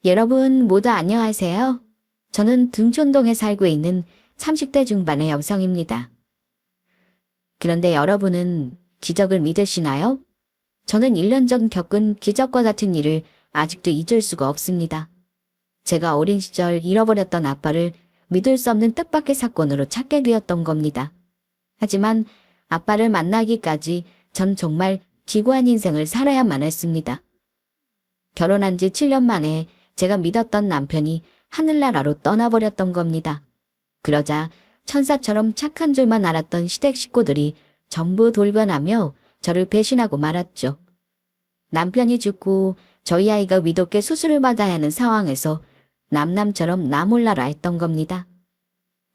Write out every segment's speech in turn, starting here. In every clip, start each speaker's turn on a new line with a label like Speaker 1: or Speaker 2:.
Speaker 1: 여러분 모두 안녕하세요. 저는 등촌동에 살고 있는 30대 중반의 여성입니다. 그런데 여러분은 기적을 믿으시나요? 저는 1년 전 겪은 기적과 같은 일을 아직도 잊을 수가 없습니다. 제가 어린 시절 잃어버렸던 아빠를 믿을 수 없는 뜻밖의 사건으로 찾게 되었던 겁니다. 하지만 아빠를 만나기까지 전 정말 기구한 인생을 살아야만 했습니다. 결혼한 지 7년 만에 제가 믿었던 남편이 하늘나라로 떠나버렸던 겁니다. 그러자 천사처럼 착한 줄만 알았던 시댁 식구들이 전부 돌변하며 저를 배신하고 말았죠. 남편이 죽고 저희 아이가 위독게 수술을 받아야 하는 상황에서 남남처럼 나 몰라라 했던 겁니다.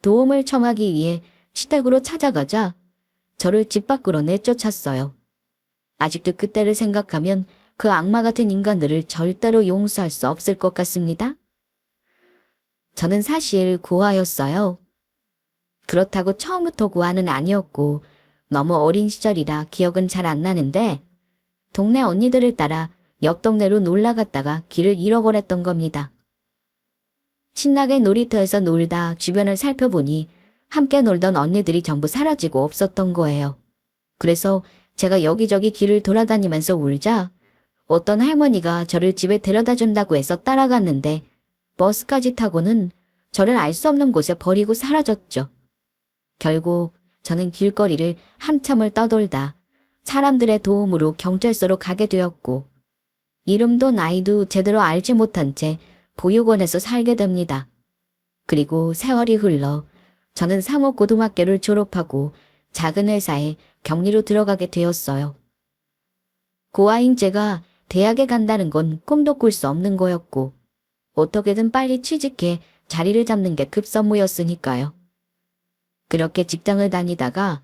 Speaker 1: 도움을 청하기 위해 시댁으로 찾아가자 저를 집 밖으로 내쫓았어요. 아직도 그때를 생각하면 그 악마 같은 인간들을 절대로 용서할 수 없을 것 같습니다. 저는 사실 고아였어요. 그렇다고 처음부터 고아는 아니었고 너무 어린 시절이라 기억은 잘 안 나는데 동네 언니들을 따라 옆 동네로 놀러 갔다가 길을 잃어버렸던 겁니다. 신나게 놀이터에서 놀다 주변을 살펴보니 함께 놀던 언니들이 전부 사라지고 없었던 거예요. 그래서 제가 여기저기 길을 돌아다니면서 울자 어떤 할머니가 저를 집에 데려다 준다고 해서 따라갔는데 버스까지 타고는 저를 알 수 없는 곳에 버리고 사라졌죠. 결국 저는 길거리를 한참을 떠돌다 사람들의 도움으로 경찰서로 가게 되었고 이름도 나이도 제대로 알지 못한 채 보육원에서 살게 됩니다. 그리고 세월이 흘러 저는 상업고등학교를 졸업하고 작은 회사에 격리로 들어가게 되었어요. 고아인 제가 대학에 간다는 건 꿈도 꿀 수 없는 거였고 어떻게든 빨리 취직해 자리를 잡는 게 급선무였으니까요. 그렇게 직장을 다니다가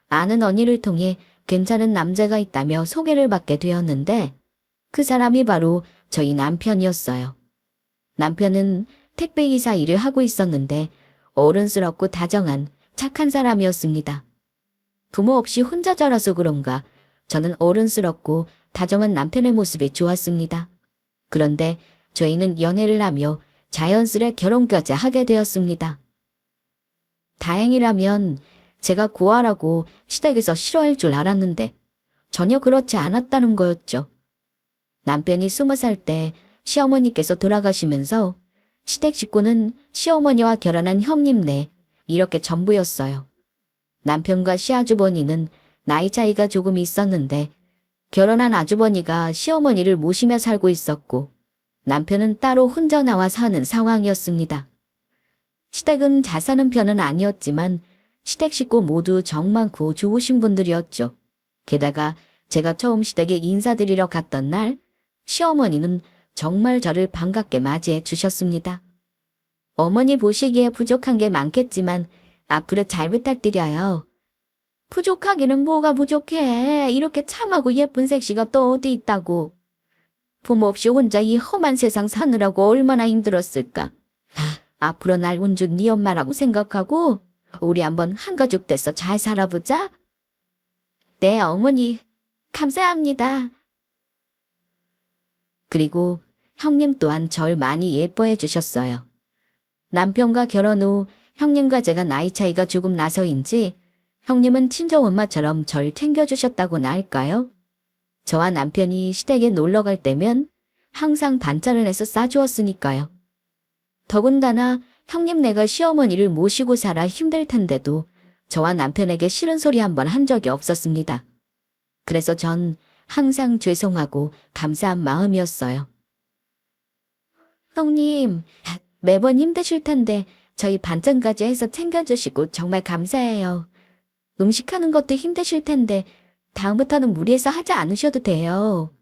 Speaker 1: 아는 언니를 통해 괜찮은 남자가 있다며 소개를 받게 되었는데 그 사람이 바로 저희 남편이었어요. 남편은 택배기사 일을 하고 있었는데 어른스럽고 다정한 착한 사람이었습니다. 부모 없이 혼자 자라서 그런가 저는 어른스럽고 다정한 남편의 모습이 좋았습니다. 그런데 저희는 연애를 하며 자연스레 결혼까지 하게 되었습니다. 다행이라면 제가 고아라고 시댁에서 싫어할 줄 알았는데 전혀 그렇지 않았다는 거였죠. 남편이 20살 때 시어머니께서 돌아가시면서 시댁 식구는 시어머니와 결혼한 형님네 이렇게 전부였어요. 남편과 시아주버니는 나이 차이가 조금 있었는데 결혼한 아주버니가 시어머니를 모시며 살고 있었고 남편은 따로 혼자 나와 사는 상황이었습니다. 시댁은 잘 사는 편은 아니었지만 시댁 식구 모두 정 많고 좋으신 분들이었죠. 게다가 제가 처음 시댁에 인사드리러 갔던 날 시어머니는 정말 저를 반갑게 맞이해 주셨습니다. 어머니 보시기에 부족한 게 많겠지만 앞으로 잘 부탁드려요. 부족하기는 뭐가 부족해. 이렇게 참하고 예쁜 색시가 또 어디 있다고. 부모 없이 혼자 이 험한 세상 사느라고 얼마나 힘들었을까. 앞으로 날 온전 네 엄마라고 생각하고 우리 한번 한가족 돼서 잘 살아보자. 네, 어머니. 감사합니다. 그리고 형님 또한 절 많이 예뻐해 주셨어요. 남편과 결혼 후 형님과 제가 나이 차이가 조금 나서인지 형님은 친정엄마처럼 절 챙겨주셨다고나 할까요? 저와 남편이 시댁에 놀러 갈 때면 항상 반찬을 해서 싸주었으니까요. 더군다나 형님 네가 시어머니를 모시고 살아 힘들 텐데도 저와 남편에게 싫은 소리 한 번 한 적이 없었습니다. 그래서 전 항상 죄송하고 감사한 마음이었어요. 형님, 매번 힘드실 텐데 저희 반찬까지 해서 챙겨주시고 정말 감사해요. 음식하는 것도 힘드실 텐데 다음부터는 무리해서 하지 않으셔도 돼요.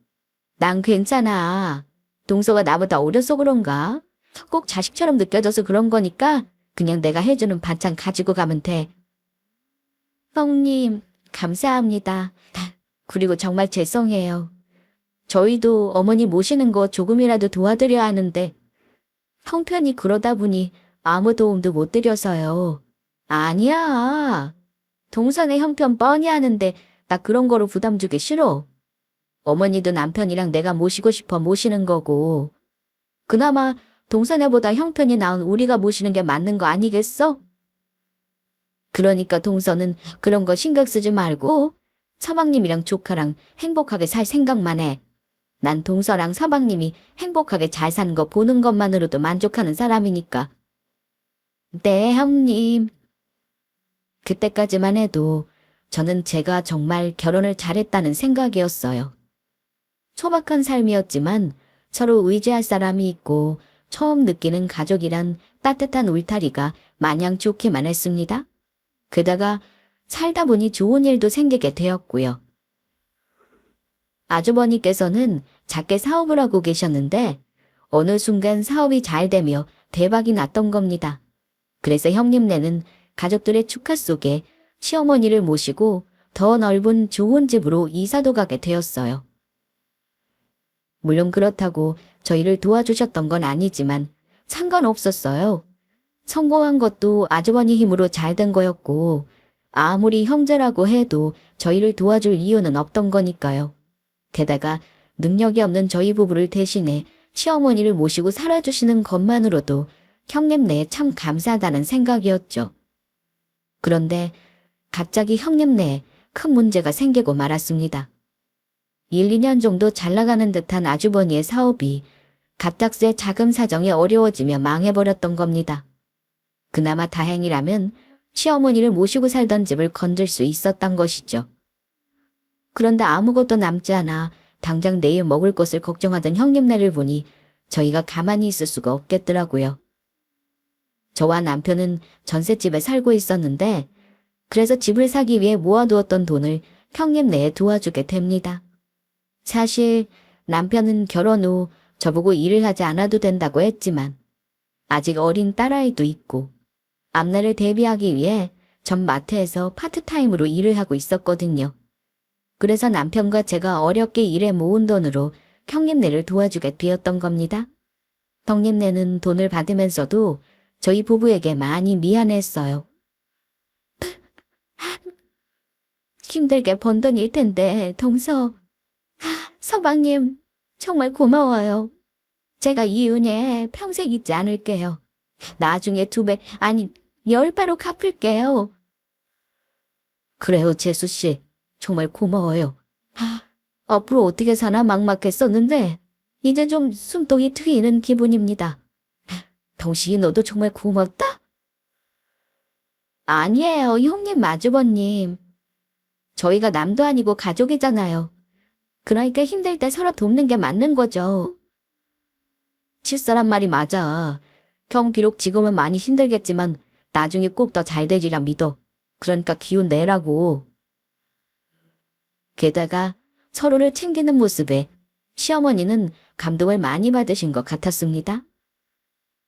Speaker 1: 난 괜찮아. 동서가 나보다 어려서 그런가? 꼭 자식처럼 느껴져서 그런 거니까 그냥 내가 해주는 반찬 가지고 가면 돼. 형님, 감사합니다. 그리고 정말 죄송해요. 저희도 어머니 모시는 거 조금이라도 도와드려야 하는데 형편이 그러다 보니 아무 도움도 못 드려서요. 아니야. 동선의 형편 뻔히 하는데 나 그런 거로 부담 주기 싫어. 어머니도 남편이랑 내가 모시고 싶어 모시는 거고 그나마 동서녀보다 형편이 나은 우리가 모시는 게 맞는 거 아니겠어? 그러니까 동서는 그런 거 신경 쓰지 말고 서방님이랑 조카랑 행복하게 살 생각만 해. 난 동서랑 서방님이 행복하게 잘 사는 거 보는 것만으로도 만족하는 사람이니까. 네, 형님. 그때까지만 해도 저는 제가 정말 결혼을 잘했다는 생각이었어요. 소박한 삶이었지만 서로 의지할 사람이 있고 처음 느끼는 가족이란 따뜻한 울타리가 마냥 좋기만 했습니다. 게다가 살다 보니 좋은 일도 생기게 되었고요. 아주버니께서는 작게 사업을 하고 계셨는데 어느 순간 사업이 잘 되며 대박이 났던 겁니다. 그래서 형님네는 가족들의 축하 속에 시어머니를 모시고 더 넓은 좋은 집으로 이사도 가게 되었어요. 물론 그렇다고 저희를 도와주셨던 건 아니지만 상관없었어요. 성공한 것도 아주버니 힘으로 잘 된 거였고 아무리 형제라고 해도 저희를 도와줄 이유는 없던 거니까요. 게다가 능력이 없는 저희 부부를 대신해 시어머니를 모시고 살아주시는 것만으로도 형님네에 참 감사하다는 생각이었죠. 그런데 갑자기 형님네에 큰 문제가 생기고 말았습니다. 1, 2년 정도 잘 나가는 듯한 아주버니의 사업이 갑작스레 자금 사정이 어려워지며 망해버렸던 겁니다. 그나마 다행이라면 시어머니를 모시고 살던 집을 건질 수 있었던 것이죠. 그런데 아무것도 남지 않아 당장 내일 먹을 것을 걱정하던 형님네를 보니 저희가 가만히 있을 수가 없겠더라고요. 저와 남편은 전셋집에 살고 있었는데 그래서 집을 사기 위해 모아두었던 돈을 형님네에 도와주게 됩니다. 사실 남편은 결혼 후 저보고 일을 하지 않아도 된다고 했지만 아직 어린 딸아이도 있고 앞날을 대비하기 위해 전 마트에서 파트타임으로 일을 하고 있었거든요. 그래서 남편과 제가 어렵게 일해 모은 돈으로 형님네를 도와주게 되었던 겁니다. 형님네는 돈을 받으면서도 저희 부부에게 많이 미안했어요. 힘들게 번 돈일 텐데 동서, 서방님 정말 고마워요. 제가 이 은혜 평생 잊지 않을게요. 나중에 2배, 아니 10배로 갚을게요. 그래요, 재수씨. 정말 고마워요. 앞으로 어떻게 사나 막막했었는데 이제 좀 숨통이 트이는 기분입니다. 동식이 너도 정말 고맙다. 아니에요, 형님 아주버님. 저희가 남도 아니고 가족이잖아요. 그러니까 힘들 때 서로 돕는 게 맞는 거죠. 칠사란 말이 맞아. 형 비록 지금은 많이 힘들겠지만 나중에 꼭 더 잘 되리라 믿어. 그러니까 기운 내라고. 게다가 서로를 챙기는 모습에 시어머니는 감동을 많이 받으신 것 같았습니다.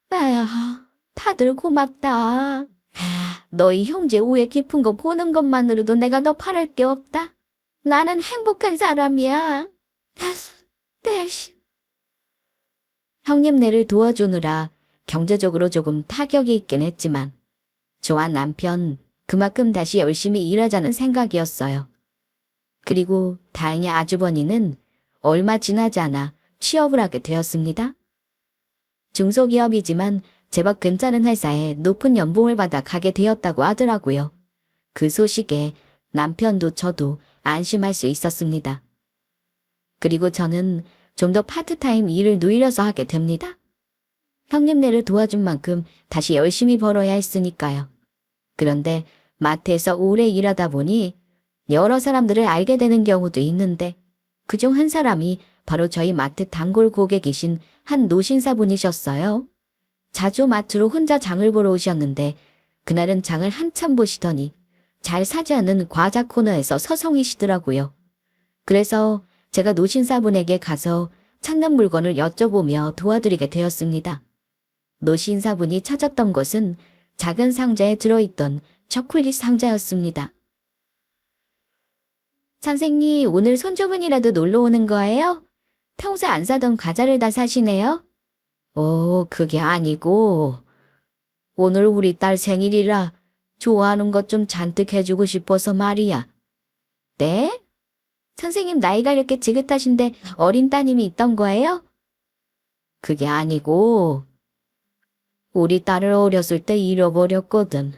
Speaker 1: 아휴, 다들 고맙다. 너희 형제 우애 깊은 거 보는 것만으로도 내가 너 바랄 게 없다. 나는 행복한 사람이야. 네. 형님네를 도와주느라 경제적으로 조금 타격이 있긴 했지만 저와 남편 그만큼 다시 열심히 일하자는 생각이었어요. 그리고 다행히 아주버니는 얼마 지나지 않아 취업을 하게 되었습니다. 중소기업이지만 제법 괜찮은 회사에 높은 연봉을 받아 가게 되었다고 하더라고요. 그 소식에 남편도 저도 안심할 수 있었습니다. 그리고 저는 좀 더 파트타임 일을 누리려서 하게 됩니다. 형님네를 도와준 만큼 다시 열심히 벌어야 했으니까요. 그런데 마트에서 오래 일하다 보니 여러 사람들을 알게 되는 경우도 있는데 그중 한 사람이 바로 저희 마트 단골 고객이신 한 노신사분이셨어요. 자주 마트로 혼자 장을 보러 오셨는데 그날은 장을 한참 보시더니 잘 사지 않는 과자 코너에서 서성이시더라고요. 그래서 제가 노신사분에게 가서 찾는 물건을 여쭤보며 도와드리게 되었습니다. 노신사분이 찾았던 것은 작은 상자에 들어있던 초콜릿 상자였습니다. 선생님, 오늘 손주분이라도 놀러 오는 거예요? 평소 안 사던 과자를 다 사시네요? 그게 아니고 오늘 우리 딸 생일이라 좋아하는 것 좀 잔뜩 해주고 싶어서 말이야. 네? 선생님 나이가 이렇게 지긋하신데 어린 따님이 있던 거예요? 그게 아니고 우리 딸을 어렸을 때 잃어버렸거든.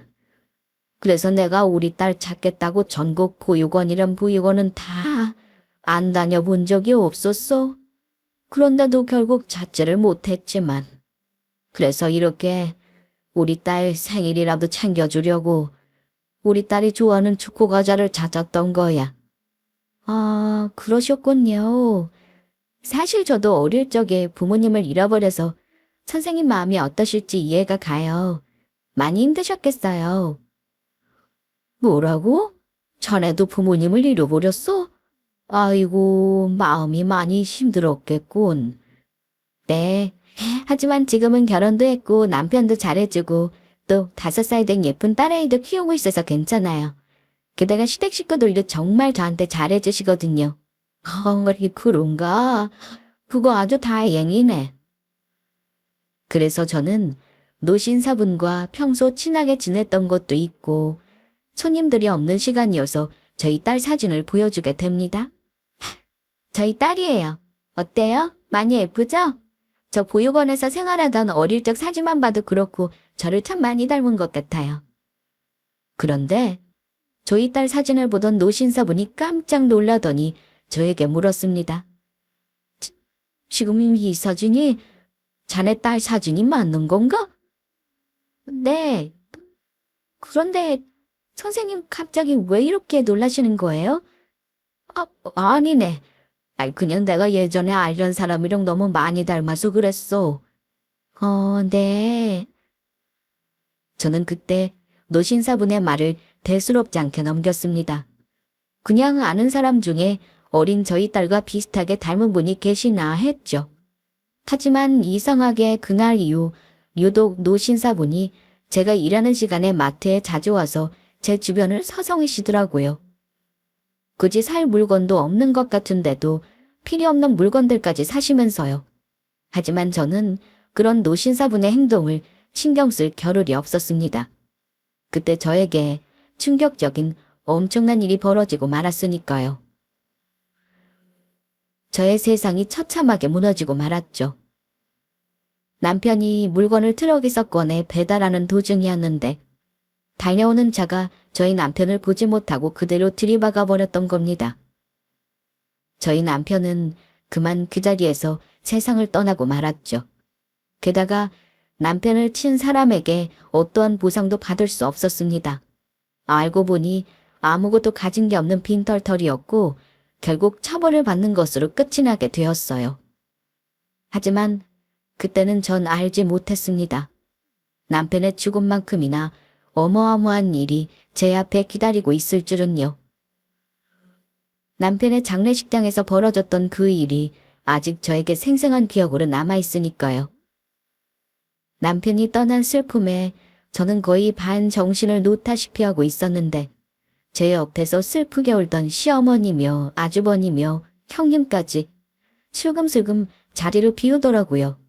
Speaker 1: 그래서 내가 우리 딸 찾겠다고 전국 보육원이란 보육원은 다 안 다녀본 적이 없었어. 그런데도 결국 찾지를 못했지만 그래서 이렇게 우리 딸 생일이라도 챙겨주려고 우리 딸이 좋아하는 초코 과자를 찾았던 거야. 아, 그러셨군요. 사실 저도 어릴 적에 부모님을 잃어버려서 선생님 마음이 어떠실지 이해가 가요. 많이 힘드셨겠어요. 뭐라고? 자네도 부모님을 잃어버렸어? 아이고, 마음이 많이 힘들었겠군. 네. 하지만 지금은 결혼도 했고 남편도 잘해주고 또 5살 된 예쁜 딸아이도 키우고 있어서 괜찮아요. 게다가 시댁 식구들도 정말 저한테 잘해주시거든요. 그런가? 그거 아주 다행이네. 그래서 저는 노신사분과 평소 친하게 지냈던 것도 있고 손님들이 없는 시간이어서 저희 딸 사진을 보여주게 됩니다. 저희 딸이에요. 어때요? 많이 예쁘죠? 저 보육원에서 생활하던 어릴 적 사진만 봐도 그렇고 저를 참 많이 닮은 것 같아요. 그런데 저희 딸 사진을 보던 노신사분이 깜짝 놀라더니 저에게 물었습니다. 지금 이 사진이 자네 딸 사진이 맞는 건가? 네. 그런데 선생님 갑자기 왜 이렇게 놀라시는 거예요? 아니네. 그냥 내가 예전에 알던 사람이랑 너무 많이 닮아서 그랬어. 네. 저는 그때 노신사분의 말을 대수롭지 않게 넘겼습니다. 그냥 아는 사람 중에 어린 저희 딸과 비슷하게 닮은 분이 계시나 했죠. 하지만 이상하게 그날 이후 유독 노신사분이 제가 일하는 시간에 마트에 자주 와서 제 주변을 서성이시더라고요. 굳이 살 물건도 없는 것 같은데도 필요 없는 물건들까지 사시면서요. 하지만 저는 그런 노신사분의 행동을 신경 쓸 겨를이 없었습니다. 그때 저에게 충격적인 엄청난 일이 벌어지고 말았으니까요. 저의 세상이 처참하게 무너지고 말았죠. 남편이 물건을 트럭에서 꺼내 배달하는 도중이었는데 달려오는 차가 저희 남편을 보지 못하고 그대로 들이박아 버렸던 겁니다. 저희 남편은 그만 그 자리에서 세상을 떠나고 말았죠. 게다가 남편을 친 사람에게 어떠한 보상도 받을 수 없었습니다. 알고 보니 아무것도 가진 게 없는 빈털털이었고 결국 처벌을 받는 것으로 끝이 나게 되었어요. 하지만 그때는 전 알지 못했습니다. 남편의 죽음만큼이나 어마어마한 일이 제 앞에 기다리고 있을 줄은요. 남편의 장례식장에서 벌어졌던 그 일이 아직 저에게 생생한 기억으로 남아있으니까요. 남편이 떠난 슬픔에 저는 거의 반 정신을 놓다시피 하고 있었는데 제 옆에서 슬프게 울던 시어머니며 아주버니며 형님까지 슬금슬금 자리를 비우더라고요.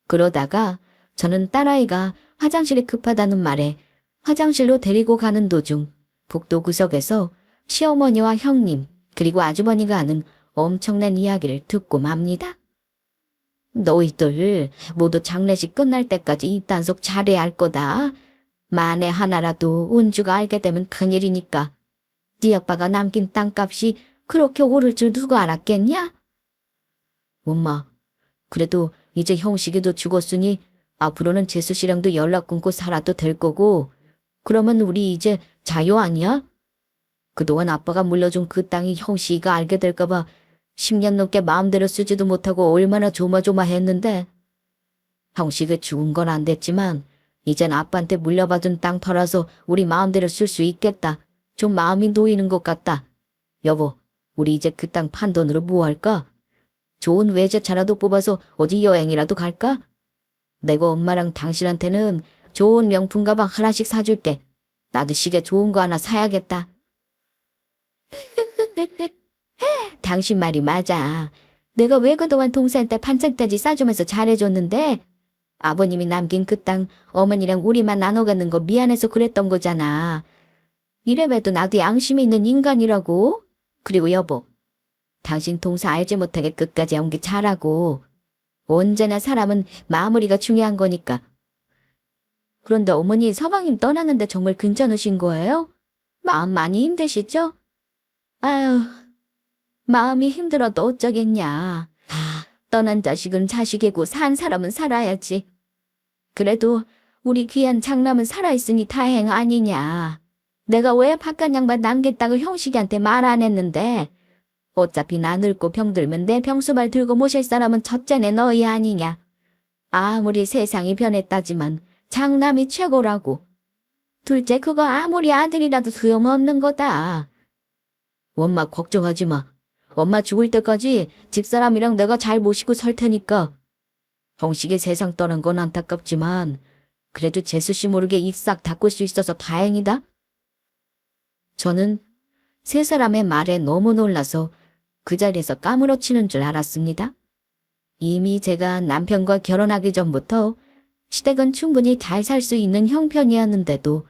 Speaker 1: 그러다가 저는 딸아이가 화장실이 급하다는 말에 화장실로 데리고 가는 도중 복도 구석에서 시어머니와 형님 그리고 아주버니가 하는 엄청난 이야기를 듣고 맙니다. 너희들 모두 장례식 끝날 때까지 이 단속 잘해야 할 거다. 만에 하나라도 은주가 알게 되면 큰일이니까. 네 아빠가 남긴 땅값이 그렇게 오를 줄 누가 알았겠냐? 엄마, 그래도 이제 형식이도 죽었으니 앞으로는 재수 씨랑도 연락 끊고 살아도 될 거고 그러면 우리 이제 자유 아니야? 그동안 아빠가 물려준 그 땅이 형식이가 알게 될까 봐 10년 넘게 마음대로 쓰지도 못하고 얼마나 조마조마했는데 형식이 죽은 건 안 됐지만 이젠 아빠한테 물려받은 땅 털어서 우리 마음대로 쓸 수 있겠다. 좀 마음이 놓이는 것 같다. 여보, 우리 이제 그 땅 판 돈으로 뭐 할까? 좋은 외제차라도 뽑아서 어디 여행이라도 갈까? 내가 엄마랑 당신한테는 좋은 명품 가방 하나씩 사줄게. 나도 시계 좋은 거 하나 사야겠다. 당신 말이 맞아. 내가 왜 그동안 동생한테 반짝대지 싸주면서 잘해줬는데 아버님이 남긴 그 땅 어머니랑 우리만 나눠 갖는 거 미안해서 그랬던 거잖아. 이래봬도 나도 양심이 있는 인간이라고. 그리고 여보, 당신 동생 알지 못하게 끝까지 연기 잘하고 언제나 사람은 마무리가 중요한 거니까. 그런데 어머니 서방님 떠났는데 정말 괜찮으신 거예요? 마음 많이 힘드시죠? 아유, 마음이 힘들어도 어쩌겠냐. 떠난 자식은 자식이고 산 사람은 살아야지. 그래도 우리 귀한 장남은 살아있으니 다행 아니냐. 내가 왜 바깥 양반 남겠다고 형식이한테 말 안 했는데. 어차피 나 늙고 병들면 내 병수발 들고 모실 사람은 첫째네 너희 아니냐. 아무리 세상이 변했다지만 장남이 최고라고. 둘째 그거 아무리 아들이라도 소용없는 거다. 엄마 걱정하지 마. 엄마 죽을 때까지 집사람이랑 내가 잘 모시고 살 테니까. 형식이 세상 떠난 건 안타깝지만 그래도 재수씨 모르게 입 싹 닦을 수 있어서 다행이다. 저는 세 사람의 말에 너무 놀라서 그 자리에서 까무러치는 줄 알았습니다. 이미 제가 남편과 결혼하기 전부터 시댁은 충분히 잘 살 수 있는 형편이었는데도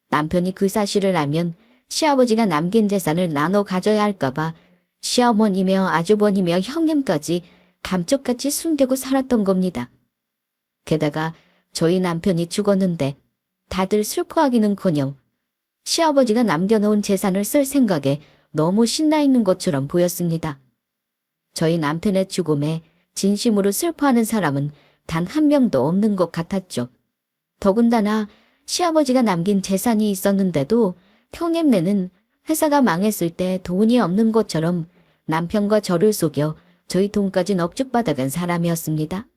Speaker 1: 남편이 그 사실을 알면 시아버지가 남긴 재산을 나눠 가져야 할까봐 시어머니며 아주버니며 형님까지 감쪽같이 숨기고 살았던 겁니다. 게다가 저희 남편이 죽었는데 다들 슬퍼하기는커녕 시아버지가 남겨놓은 재산을 쓸 생각에 너무 신나 있는 것처럼 보였습니다. 저희 남편의 죽음에 진심으로 슬퍼하는 사람은 단 한 명도 없는 것 같았죠. 더군다나 시아버지가 남긴 재산이 있었는데도 형님네는 회사가 망했을 때 돈이 없는 것처럼 남편과 저를 속여 저희 돈까지 넙죽받아간 사람이었습니다.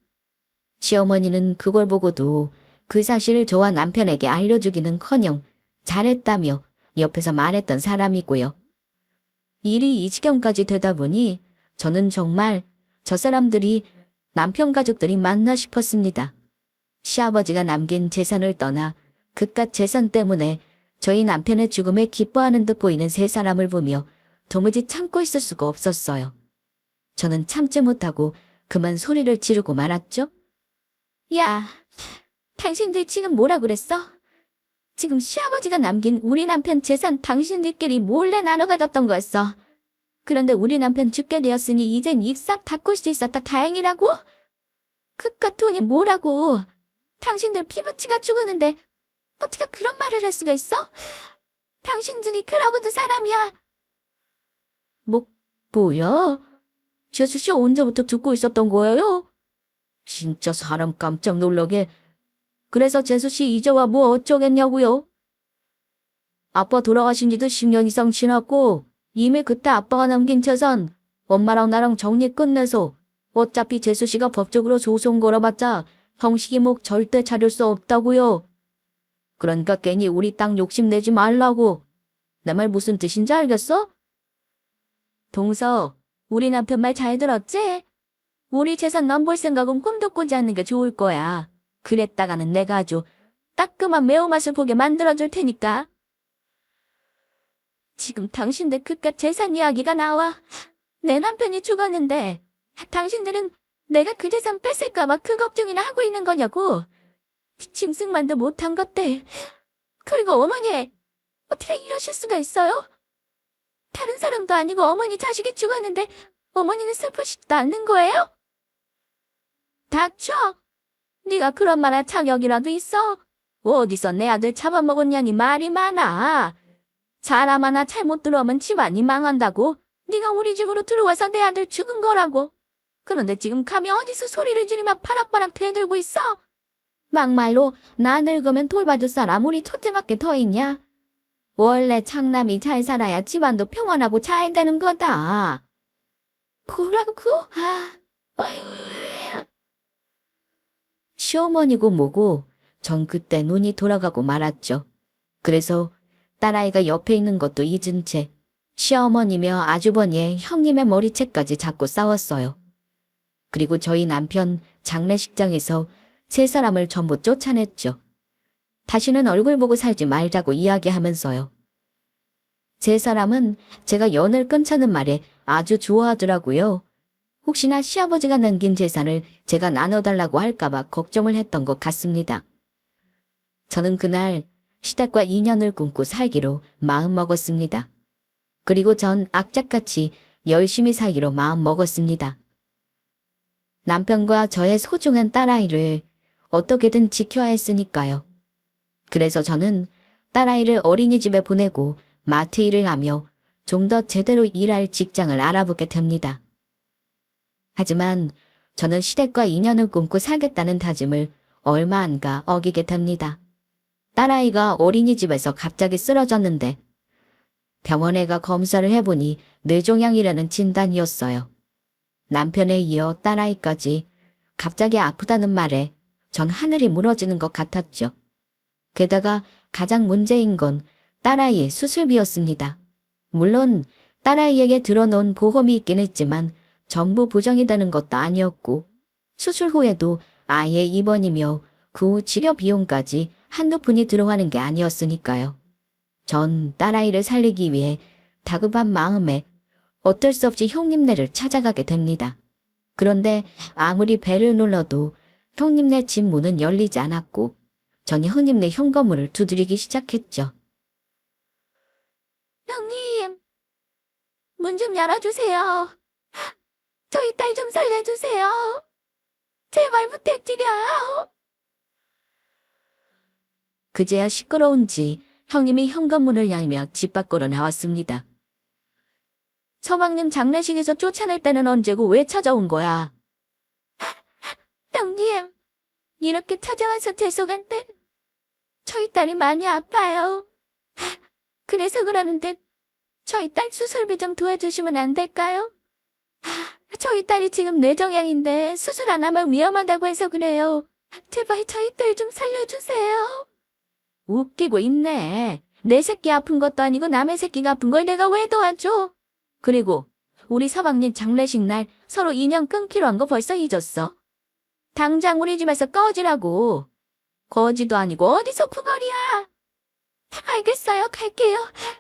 Speaker 1: 시어머니는 그걸 보고도 그 사실을 저와 남편에게 알려주기는커녕 잘했다며 옆에서 말했던 사람이고요. 일이 이 지경까지 되다 보니 저는 정말 저 사람들이 남편 가족들이 맞나 싶었습니다. 시아버지가 남긴 재산을 떠나 그깟 재산 때문에 저희 남편의 죽음에 기뻐하는 듯 보이는 세 사람을 보며 도무지 참고 있을 수가 없었어요. 저는 참지 못하고 그만 소리를 지르고 말았죠. 야, 당신들 지금 뭐라 그랬어? 지금 시아버지가 남긴 우리 남편 재산 당신들끼리 몰래 나눠 가졌던 거였어. 그런데 우리 남편 죽게 되었으니 이젠 입 싹 닦을 수 있었다 다행이라고? 그깟 돈이 뭐라고? 당신들 피부치가 죽었는데 어떻게 그런 말을 할 수가 있어? 당신들이 그러고도 사람이야. 뭐야? 재수씨 언제부터 듣고 있었던 거예요? 진짜 사람 깜짝 놀라게. 그래서 재수씨 이제 와 뭐 어쩌겠냐고요? 아빠 돌아가신 지도 10년 이상 지났고 이미 그때 아빠가 남긴 재산 엄마랑 나랑 정리 끝내서 어차피 재수씨가 법적으로 소송 걸어봤자 형식이 목 절대 차릴 수 없다고요. 그러니까 괜히 우리 땅 욕심내지 말라고. 내 말 무슨 뜻인지 알겠어? 동서, 우리 남편 말 잘 들었지? 우리 재산 넘볼 생각은 꿈도 꾸지 않는 게 좋을 거야. 그랬다가는 내가 아주 따끔한 매운맛을 보게 만들어줄 테니까. 지금 당신들 그깟 재산 이야기가 나와. 내 남편이 죽었는데 당신들은 내가 그 재산 뺏을까봐 그 걱정이나 하고 있는 거냐고. 짐승만도 못한 것들. 그리고 어머니, 어떻게 이러실 수가 있어요? 다른 사람도 아니고 어머니 자식이 죽었는데 어머니는 슬프시지도 않는 거예요? 닥쳐. 네가 그런 말할 자격이라도 있어? 어디서 내 아들 잡아먹었냐니 말이 많아. 사람 하나 잘못 들어오면 집안이 망한다고. 네가 우리 집으로 들어와서 내 아들 죽은 거라고. 그런데 지금 감히 어디서 소리를 지르며 파락파락 대들고 있어? 막말로 나 늙으면 돌봐줄 사람 우리 첫째밖에 더 있냐? 원래 장남이 잘 살아야 집안도 평안하고 잘 되는 거다. 그러고 시어머니고 뭐고 전 그때 눈이 돌아가고 말았죠. 그래서 딸아이가 옆에 있는 것도 잊은 채 시어머니며 아주버니의 형님의 머리채까지 잡고 싸웠어요. 그리고 저희 남편 장례식장에서 세 사람을 전부 쫓아냈죠. 다시는 얼굴 보고 살지 말자고 이야기하면서요. 세 사람은 제가 연을 끊자는 말에 아주 좋아하더라고요. 혹시나 시아버지가 남긴 재산을 제가 나눠달라고 할까봐 걱정을 했던 것 같습니다. 저는 그날 시댁과 인연을 꿈고 살기로 마음먹었습니다. 그리고 전 악착같이 열심히 살기로 마음먹었습니다. 남편과 저의 소중한 딸아이를 어떻게든 지켜야 했으니까요. 그래서 저는 딸아이를 어린이집에 보내고 마트 일을 하며 좀 더 제대로 일할 직장을 알아보게 됩니다. 하지만 저는 시댁과 인연을 끊고 살겠다는 다짐을 얼마 안 가 어기게 됩니다. 딸아이가 어린이집에서 갑자기 쓰러졌는데 병원에 가 검사를 해보니 뇌종양이라는 진단이었어요. 남편에 이어 딸아이까지 갑자기 아프다는 말에 전 하늘이 무너지는 것 같았죠. 게다가 가장 문제인 건 딸아이의 수술비였습니다. 물론 딸아이에게 들어놓은 보험이 있긴 했지만 전부 보장이 되는 것도 아니었고 수술 후에도 아이의 입원이며 그 후 치료 비용까지 한두 푼이 들어가는 게 아니었으니까요. 전 딸아이를 살리기 위해 다급한 마음에 어쩔 수 없이 형님네를 찾아가게 됩니다. 그런데 아무리 배를 눌러도 형님네 집 문은 열리지 않았고 전 형님네 현관문을 두드리기 시작했죠.
Speaker 2: 형님, 문 좀 열어주세요. 저희 딸 좀 살려주세요. 제발 부탁드려요.
Speaker 1: 그제야 시끄러운지 형님이 현관문을 열며 집 밖으로 나왔습니다. 서방님 장례식에서 쫓아낼 때는 언제고 왜 찾아온 거야?
Speaker 2: 형님, 이렇게 찾아와서 죄송한데 저희 딸이 많이 아파요. 그래서 그러는데 저희 딸 수술비 좀 도와주시면 안 될까요? 저희 딸이 지금 뇌종양인데 수술 안 하면 위험하다고 해서 그래요. 제발 저희 딸 좀 살려주세요.
Speaker 1: 웃기고 있네. 내 새끼 아픈 것도 아니고 남의 새끼가 아픈 걸 내가 왜 도와줘? 그리고 우리 서방님 장례식 날 서로 인연 끊기로 한 거 벌써 잊었어. 당장 우리 집에서 꺼지라고. 거지도 아니고 어디서 풍월이야.
Speaker 2: 알겠어요. 갈게요.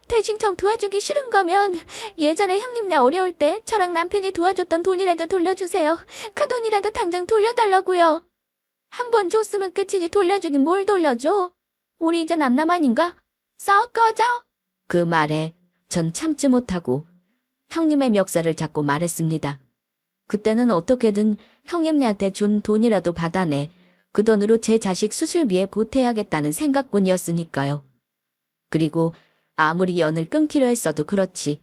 Speaker 2: 대신 좀 도와주기 싫은 거면 예전에 형님네 어려울 때 저랑 남편이 도와줬던 돈이라도 돌려주세요. 그 돈이라도 당장 돌려달라고요. 한 번 줬으면 끝이지 돌려주긴 뭘 돌려줘. 우리 이제 남남 아닌가? 썩 꺼져.
Speaker 1: 그 말에 전 참지 못하고 형님의 멱살을 잡고 말했습니다. 그때는 어떻게든 형님네한테 준 돈이라도 받아내 그 돈으로 제 자식 수술비에 보태야겠다는 생각뿐이었으니까요. 그리고 아무리 연을 끊기로 했어도 그렇지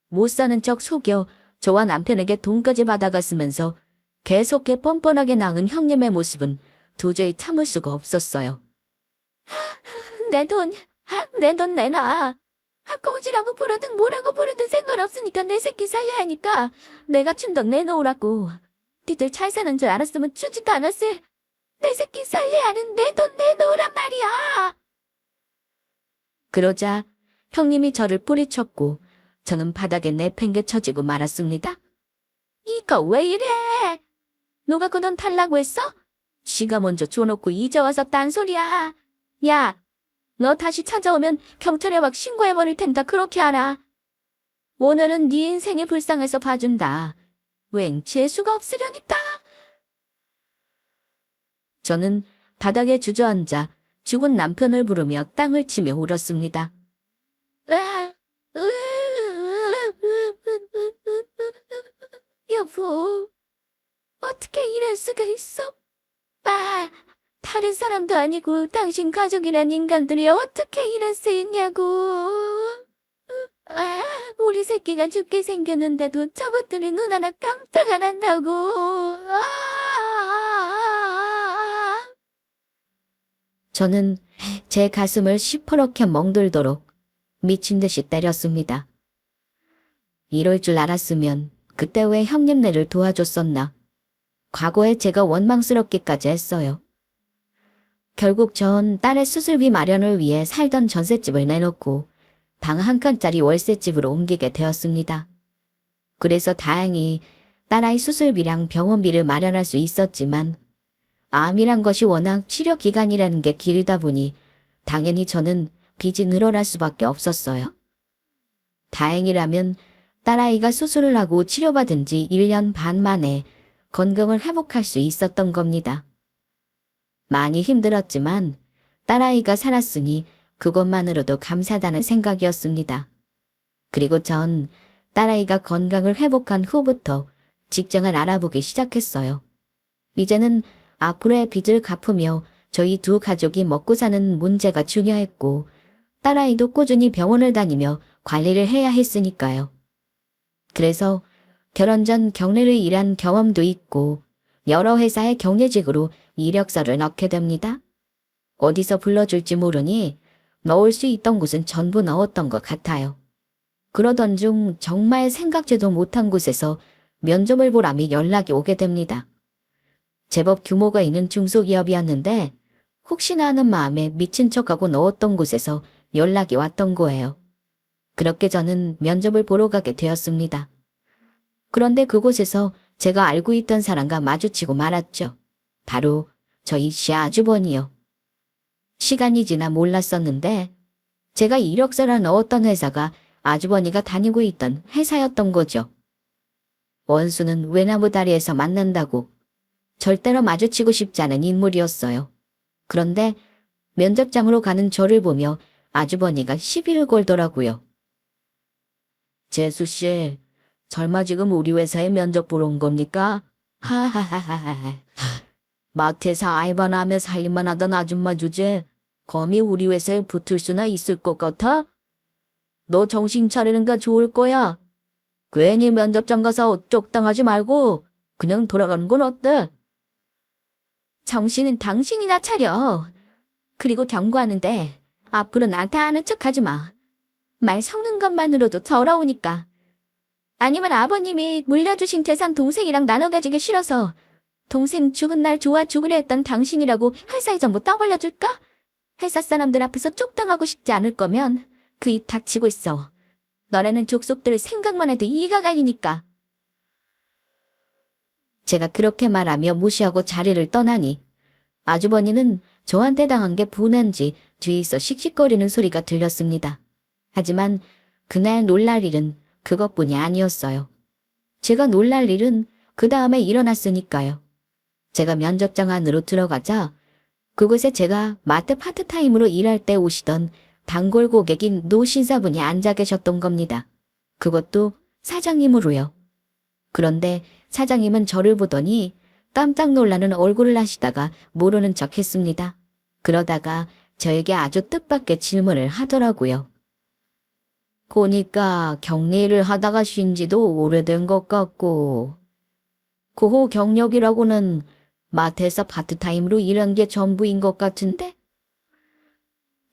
Speaker 1: 못 사는 척 속여 저와 남편에게 돈까지 받아갔으면서 계속해 뻔뻔하게 나은 형님의 모습은 도저히 참을 수가 없었어요.
Speaker 2: 내 돈 내놔. 꼬지라고 부르든 뭐라고 부르든 상관없으니까 내 새끼 살려야 하니까 내가 준 돈 내놓으라고. 니들 잘 사는 줄 알았으면 주지도 않았을. 내 새끼 살려야 하는 내 돈 내놓으란 말이야.
Speaker 1: 그러자 형님이 저를 뿌리쳤고 저는 바닥에 내팽개쳐지고 말았습니다.
Speaker 2: 이거 왜 이래? 누가 그 돈 달라고 했어?
Speaker 1: 지가 먼저 줘놓고 이제 와서 딴소리야.
Speaker 2: 야, 너 다시 찾아오면 경찰에 막 신고해버릴 텐다. 그렇게 알아.
Speaker 1: 오늘은 네 인생이 불쌍해서 봐준다.
Speaker 2: 웬 재수가 없으려니까.
Speaker 1: 저는 바닥에 주저앉아 죽은 남편을 부르며 땅을 치며 울었습니다.
Speaker 2: 여보, 어떻게 이럴 수가 있어? 다른 사람도 아니고 당신 가족이란 인간들이 어떻게 이럴 수 있냐고. 우리 새끼가 죽게 생겼는데도 저것들이 눈 하나 깜짝 안 한다고.
Speaker 1: 저는 제 가슴을 시퍼렇게 멍들도록 미친 듯이 때렸습니다. 이럴 줄 알았으면 그때 왜 형님네를 도와줬었나. 과거에 제가 원망스럽기까지 했어요. 결국 전 딸의 수술비 마련을 위해 살던 전셋집을 내놓고 방 한 칸짜리 월세집으로 옮기게 되었습니다. 그래서 다행히 딸아이 수술비랑 병원비를 마련할 수 있었지만 암이란 것이 워낙 치료 기간이라는 게 길다 보니 당연히 저는 빚이 늘어날 수밖에 없었어요. 다행이라면 딸아이가 수술을 하고 치료받은 지 1년 반 만에 건강을 회복할 수 있었던 겁니다. 많이 힘들었지만 딸아이가 살았으니 그것만으로도 감사하다는 생각이었습니다. 그리고 전 딸아이가 건강을 회복한 후부터 직장을 알아보기 시작했어요. 이제는 앞으로의 빚을 갚으며 저희 두 가족이 먹고 사는 문제가 중요했고, 딸아이도 꾸준히 병원을 다니며 관리를 해야 했으니까요. 그래서 결혼 전 경례를 일한 경험도 있고, 여러 회사의 경례직으로 이력서를 넣게 됩니다. 어디서 불러줄지 모르니 넣을 수 있던 곳은 전부 넣었던 것 같아요. 그러던 중 정말 생각지도 못한 곳에서 면접을 보라며 연락이 오게 됩니다. 제법 규모가 있는 중소기업이었는데 혹시나 하는 마음에 미친 척하고 넣었던 곳에서 연락이 왔던 거예요. 그렇게 저는 면접을 보러 가게 되었습니다. 그런데 그곳에서 제가 알고 있던 사람과 마주치고 말았죠. 바로 저희 시아주버니요. 시간이 지나 몰랐었는데 제가 이력서를 넣었던 회사가 아주버니가 다니고 있던 회사였던 거죠. 원수는 외나무 다리에서 만난다고 절대로 마주치고 싶지 않은 인물이었어요. 그런데 면접장으로 가는 저를 보며 아주버니가 시비를 걸더라고요. 재수씨, 설마 지금 우리 회사에 면접 보러 온 겁니까? 하하하하하. 마트에서 알바나 하며 살림만 하던 아줌마 주제, 감히 우리 회사에 붙을 수나 있을 것 같아? 너 정신 차리는 게 좋을 거야. 괜히 면접장 가서 쪽당하지 말고 그냥 돌아가는 건 어때? 정신은 당신이나 차려. 그리고 경고하는데 앞으로 나한테 아는 척하지 마. 말 섞는 것만으로도 더러우니까. 아니면 아버님이 물려주신 재산 동생이랑 나눠 가지기 싫어서 동생 죽은 날 좋아 죽으려 했던 당신이라고 회사에 전부 떠벌려줄까? 회사 사람들 앞에서 쪽당하고 싶지 않을 거면 그 입 닥치고 있어. 너라는 족속들 생각만 해도 이가 갈리니까. 제가 그렇게 말하며 무시하고 자리를 떠나니 아주버니는 저한테 당한 게 분한지 뒤에서 씩씩거리는 소리가 들렸습니다. 하지만 그날 놀랄 일은 그것뿐이 아니었어요. 제가 놀랄 일은 그 다음에 일어났으니까요. 제가 면접장 안으로 들어가자 그곳에 제가 마트 파트타임으로 일할 때 오시던 단골 고객인 노 신사분이 앉아 계셨던 겁니다. 그것도 사장님으로요. 그런데 사장님은 저를 보더니 깜짝 놀라는 얼굴을 하시다가 모르는 척 했습니다. 그러다가 저에게 아주 뜻밖의 질문을 하더라고요. 보니까 경리를 하다가 쉰 지도 오래된 것 같고, 고호 경력이라고는 마트에서 파트타임으로 일한 게 전부인 것 같은데?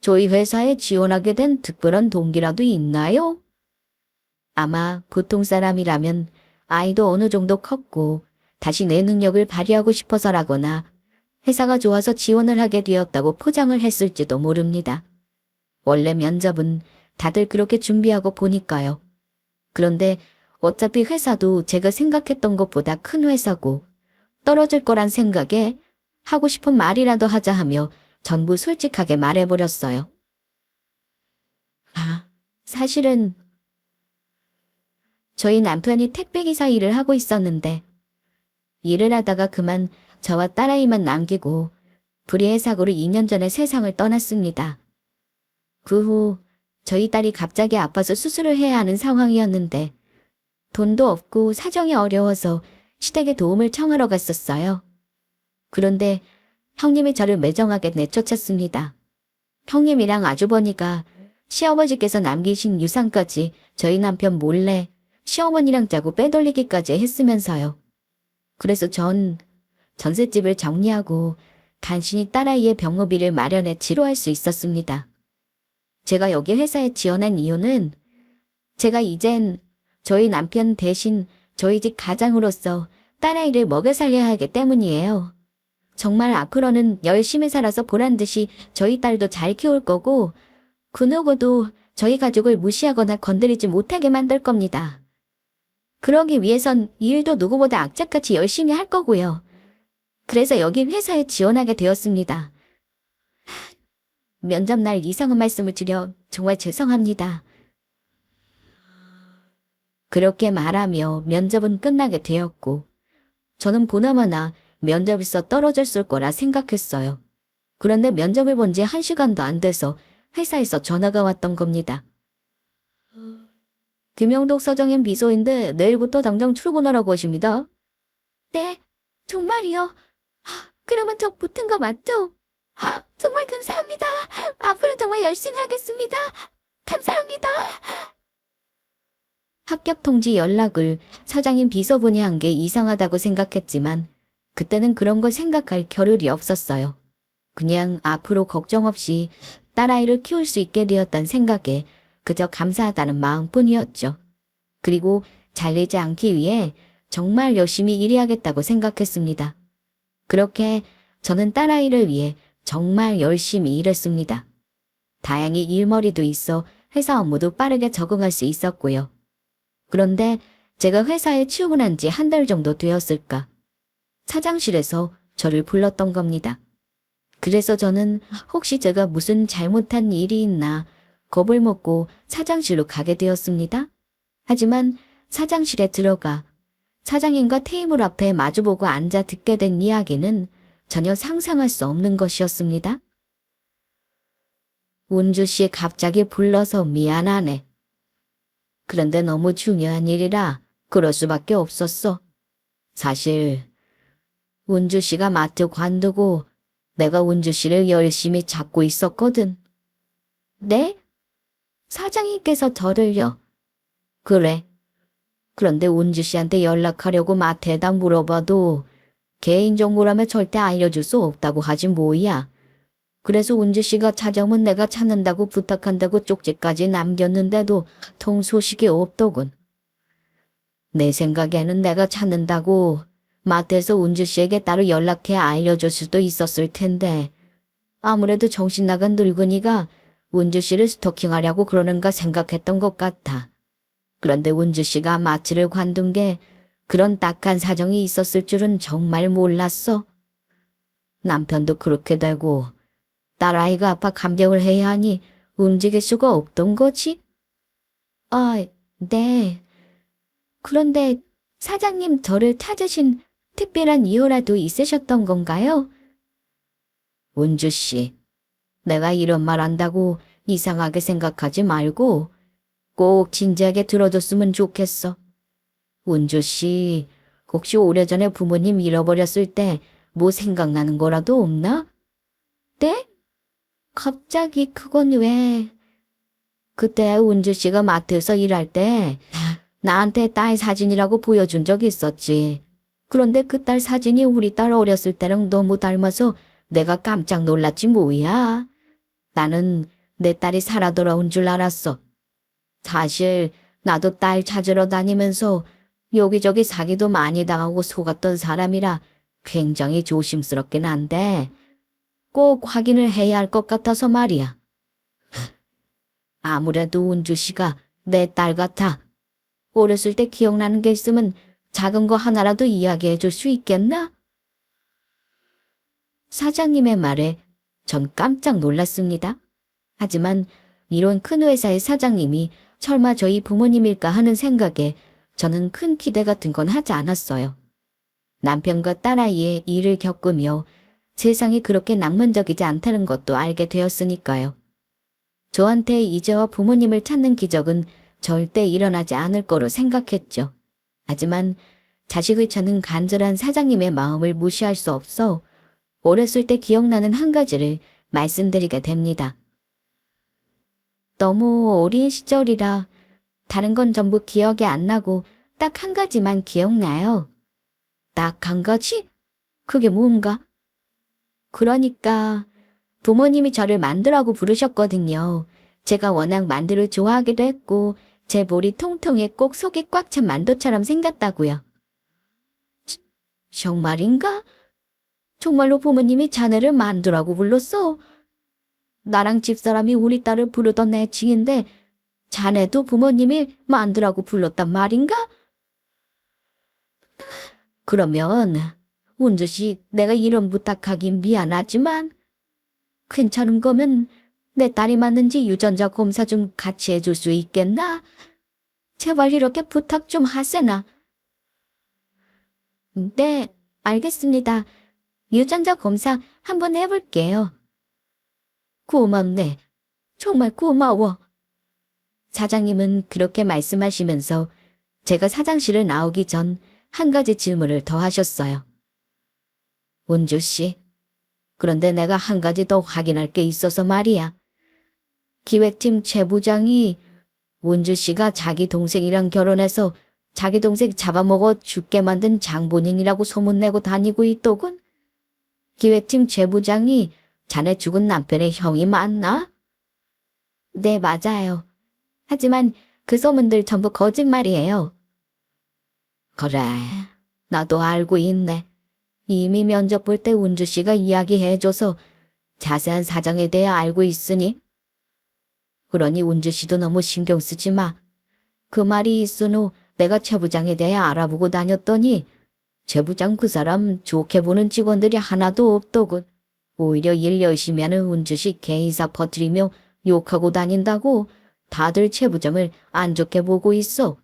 Speaker 1: 저희 회사에 지원하게 된 특별한 동기라도 있나요? 아마 보통 사람이라면 아이도 어느 정도 컸고 다시 내 능력을 발휘하고 싶어서라거나 회사가 좋아서 지원을 하게 되었다고 포장을 했을지도 모릅니다. 원래 면접은 다들 그렇게 준비하고 보니까요. 그런데 어차피 회사도 제가 생각했던 것보다 큰 회사고 떨어질 거란 생각에 하고 싶은 말이라도 하자 하며 전부 솔직하게 말해버렸어요. 사실은 저희 남편이 택배기사 일을 하고 있었는데 일을 하다가 그만 저와 딸아이만 남기고 불의의 사고로 2년 전에 세상을 떠났습니다. 그 후 저희 딸이 갑자기 아파서 수술을 해야 하는 상황이었는데 돈도 없고 사정이 어려워서 시댁에 도움을 청하러 갔었어요. 그런데 형님이 저를 매정하게 내쫓았습니다. 형님이랑 아주버니가 시어머니께서 남기신 유산까지 저희 남편 몰래 시어머니랑 짜고 빼돌리기까지 했으면서요. 그래서 전 전셋집을 정리하고 간신히 딸아이의 병원비를 마련해 치료할 수 있었습니다. 제가 여기 회사에 지원한 이유는 제가 이젠 저희 남편 대신 저희 집 가장으로서 딸아이를 먹여 살려야 하기 때문이에요. 정말 앞으로는 열심히 살아서 보란듯이 저희 딸도 잘 키울 거고 그 누구도 저희 가족을 무시하거나 건드리지 못하게 만들 겁니다. 그러기 위해선 일도 누구보다 악착같이 열심히 할 거고요. 그래서 여기 회사에 지원하게 되었습니다. 면접날 이상한 말씀을 드려 정말 죄송합니다. 그렇게 말하며 면접은 끝나게 되었고 저는 보나마나 면접에서 떨어졌을 거라 생각했어요. 그런데 면접을 본 지 1시간도 안 돼서 회사에서 전화가 왔던 겁니다. 김영덕 사장님 비서인데 내일부터 당장 출근하라고 하십니다. 네, 정말이요?
Speaker 2: 그러면 저 붙은 거 맞죠? 정말 감사합니다. 앞으로 정말 열심히 하겠습니다. 감사합니다.
Speaker 1: 합격 통지 연락을 사장님 비서분이 한 게 이상하다고 생각했지만 그때는 그런 걸 생각할 겨를이 없었어요. 그냥 앞으로 걱정 없이 딸아이를 키울 수 있게 되었다는 생각에 그저 감사하다는 마음뿐이었죠. 그리고 잘리지 않기 위해 정말 열심히 일해야겠다고 생각했습니다. 그렇게 저는 딸아이를 위해 정말 열심히 일했습니다. 다행히 일머리도 있어 회사 업무도 빠르게 적응할 수 있었고요. 그런데 제가 회사에 출근한 지 한 달 정도 되었을까. 사장실에서 저를 불렀던 겁니다. 그래서 저는 혹시 제가 무슨 잘못한 일이 있나 겁을 먹고 사장실로 가게 되었습니다. 하지만 사장실에 들어가 사장님과 테이블 앞에 마주보고 앉아 듣게 된 이야기는 전혀 상상할 수 없는 것이었습니다. 운주 씨 갑자기 불러서 미안하네. 그런데 너무 중요한 일이라 그럴 수밖에 없었어. 사실 운주 씨가 마트 관두고 내가 운주 씨를 열심히 찾고 있었거든. 네? 사장님께서 저를요. 그래. 그런데 운주 씨한테 연락하려고 마트에다 물어봐도 개인정보라며 절대 알려줄 수 없다고 하지 뭐야. 그래서 운주 씨가 찾아오면 내가 찾는다고 부탁한다고 쪽지까지 남겼는데도 통 소식이 없더군. 내 생각에는 내가 찾는다고 마트에서 운주 씨에게 따로 연락해 알려줄 수도 있었을 텐데 아무래도 정신 나간 늙은이가 운주 씨를 스토킹하려고 그러는가 생각했던 것 같아. 그런데 운주 씨가 마트를 관둔 게 그런 딱한 사정이 있었을 줄은 정말 몰랐어. 남편도 그렇게 되고 딸아이가 아파 감경을 해야 하니 움직일 수가 없던 거지? 네. 그런데 사장님 저를 찾으신 특별한 이유라도 있으셨던 건가요? 운주 씨, 내가 이런 말 한다고 이상하게 생각하지 말고 꼭 진지하게 들어줬으면 좋겠어. 운주 씨, 혹시 오래전에 부모님 잃어버렸을 때 뭐 생각나는 거라도 없나? 네? 갑자기 그건 왜? 그때 운주 씨가 마트에서 일할 때 나한테 딸 사진이라고 보여준 적 있었지. 그런데 그 딸 사진이 우리 딸 어렸을 때랑 너무 닮아서 내가 깜짝 놀랐지 뭐야. 나는 내 딸이 살아 돌아온 줄 알았어. 사실 나도 딸 찾으러 다니면서 여기저기 사기도 많이 당하고 속았던 사람이라 굉장히 조심스럽긴 한데 꼭 확인을 해야 할 것 같아서 말이야. 아무래도 운주 씨가 내 딸 같아. 어렸을 때 기억나는 게 있으면 작은 거 하나라도 이야기해 줄 수 있겠나? 사장님의 말에 전 깜짝 놀랐습니다. 하지만 이런 큰 회사의 사장님이 설마 저희 부모님일까 하는 생각에 저는 큰 기대 같은 건 하지 않았어요. 남편과 딸아이의 일을 겪으며 세상이 그렇게 낭만적이지 않다는 것도 알게 되었으니까요. 저한테 이제와 부모님을 찾는 기적은 절대 일어나지 않을 거로 생각했죠. 하지만 자식을 찾는 간절한 사장님의 마음을 무시할 수 없어 어렸을 때 기억나는 한 가지를 말씀드리게 됩니다. 너무 어린 시절이라 다른 건 전부 기억이 안 나고 딱 한 가지만 기억나요. 딱 한 가지? 그게 뭔가? 그러니까 부모님이 저를 만두라고 부르셨거든요. 제가 워낙 만두를 좋아하기도 했고 제 볼이 통통해 꼭 속이 꽉 찬 만두처럼 생겼다고요. 정말인가? 정말로 부모님이 자네를 만두라고 불렀어? 나랑 집사람이 우리 딸을 부르던 애칭인데 자네도 부모님이 만두라고 불렀단 말인가? 그러면 운주 씨 내가 이런 부탁하긴 미안하지만 괜찮은 거면 내 딸이 맞는지 유전자 검사 좀 같이 해줄 수 있겠나? 제발 이렇게 부탁 좀 하세나. 네, 알겠습니다. 유전자 검사 한번 해볼게요. 고맙네. 정말 고마워. 사장님은 그렇게 말씀하시면서 제가 사장실을 나오기 전 한 가지 질문을 더 하셨어요. 운주 씨. 그런데 내가 한 가지 더 확인할 게 있어서 말이야. 기획팀 최 부장이 운주 씨가 자기 동생이랑 결혼해서 자기 동생 잡아먹어 죽게 만든 장본인이라고 소문내고 다니고 있더군. 기획팀 최 부장이 자네 죽은 남편의 형이 맞나? 네, 맞아요. 하지만 그 소문들 전부 거짓말이에요. 그래, 나도 알고 있네. 이미 면접 볼 때 운주 씨가 이야기해줘서 자세한 사정에 대해 알고 있으니. 그러니 운주 씨도 너무 신경 쓰지 마. 그 말이 있은 후 내가 최 부장에 대해 알아보고 다녔더니 최 부장 그 사람 좋게 보는 직원들이 하나도 없더군. 오히려 일 열심히 하는 운주 씨 개인사 퍼뜨리며 욕하고 다닌다고 다들 최 부장을 안 좋게 보고 있어.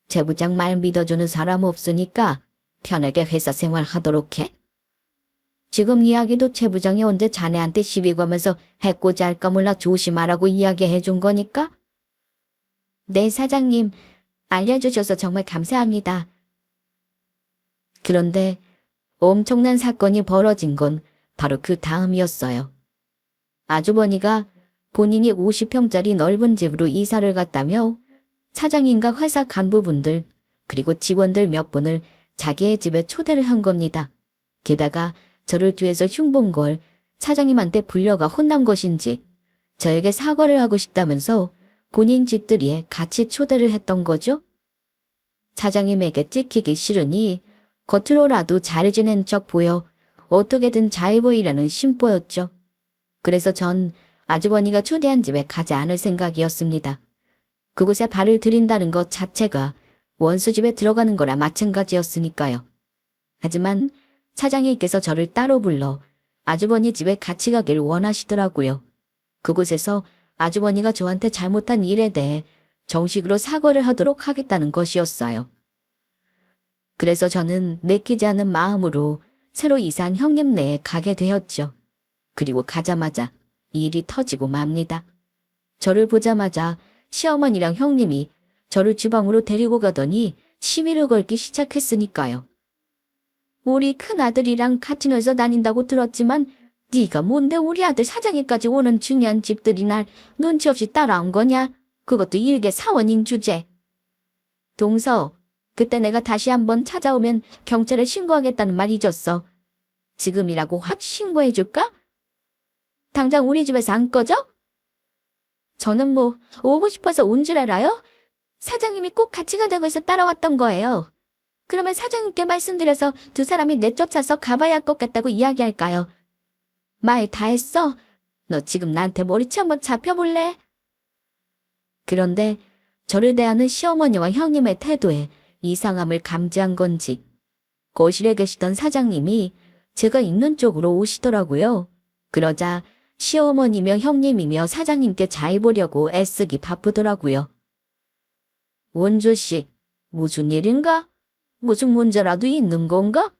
Speaker 1: 최 부장 말 믿어주는 사람 없으니까 편하게 회사 생활 하도록 해. 지금 이야기도 최 부장이 언제 자네한테 시비 거면서 해코지 할까 몰라 조심하라고 이야기해 준 거니까? 네, 사장님. 알려주셔서 정말 감사합니다. 그런데 엄청난 사건이 벌어진 건 바로 그 다음이었어요. 아주버니가 본인이 50평짜리 넓은 집으로 이사를 갔다며 사장님과 회사 간부분들 그리고 직원들 몇 분을 자기의 집에 초대를 한 겁니다. 게다가 저를 뒤에서 흉본 걸 사장님한테 불려가 혼난 것인지 저에게 사과를 하고 싶다면서 본인 집들이에 같이 초대를 했던 거죠. 사장님에게 찍히기 싫으니 겉으로라도 잘 지낸 척 보여 어떻게든 잘 보이려는 심보였죠. 그래서 전 아주버니가 초대한 집에 가지 않을 생각이었습니다. 그곳에 발을 들인다는 것 자체가 원수 집에 들어가는 거나 마찬가지였으니까요. 하지만 사장님께서 저를 따로 불러 아주버니 집에 같이 가길 원하시더라고요. 그곳에서 아주버니가 저한테 잘못한 일에 대해 정식으로 사과를 하도록 하겠다는 것이었어요. 그래서 저는 내키지 않은 마음으로 새로 이사한 형님네에 가게 되었죠. 그리고 가자마자 일이 터지고 맙니다. 저를 보자마자 시어머니랑 형님이 저를 주방으로 데리고 가더니 시비를 걸기 시작했으니까요. 우리 큰아들이랑 같이 놀서 다닌다고 들었지만 네가 뭔데 우리 아들 사장님까지 오는 중요한 집들이 날 눈치 없이 따라온 거냐? 그것도 일개 사원인 주제. 동서, 그때 내가 다시 한번 찾아오면 경찰에 신고하겠다는 말 잊었어. 지금이라고 확 신고해줄까? 당장 우리 집에서 안 꺼져? 저는 뭐 오고 싶어서 온 줄 알아요? 사장님이 꼭 같이 가자고 해서 따라왔던 거예요. 그러면 사장님께 말씀드려서 두 사람이 내쫓아서 가봐야 할 것 같다고 이야기할까요? 말 다 했어. 너 지금 나한테 머리채 한번 잡혀볼래? 그런데 저를 대하는 시어머니와 형님의 태도에 이상함을 감지한 건지 거실에 계시던 사장님이 제가 있는 쪽으로 오시더라고요. 그러자 시어머니며 형님이며 사장님께 잘 보려고 애쓰기 바쁘더라고요. 원조 씨, 무슨 일인가? 무슨 문제라도 있는 건가?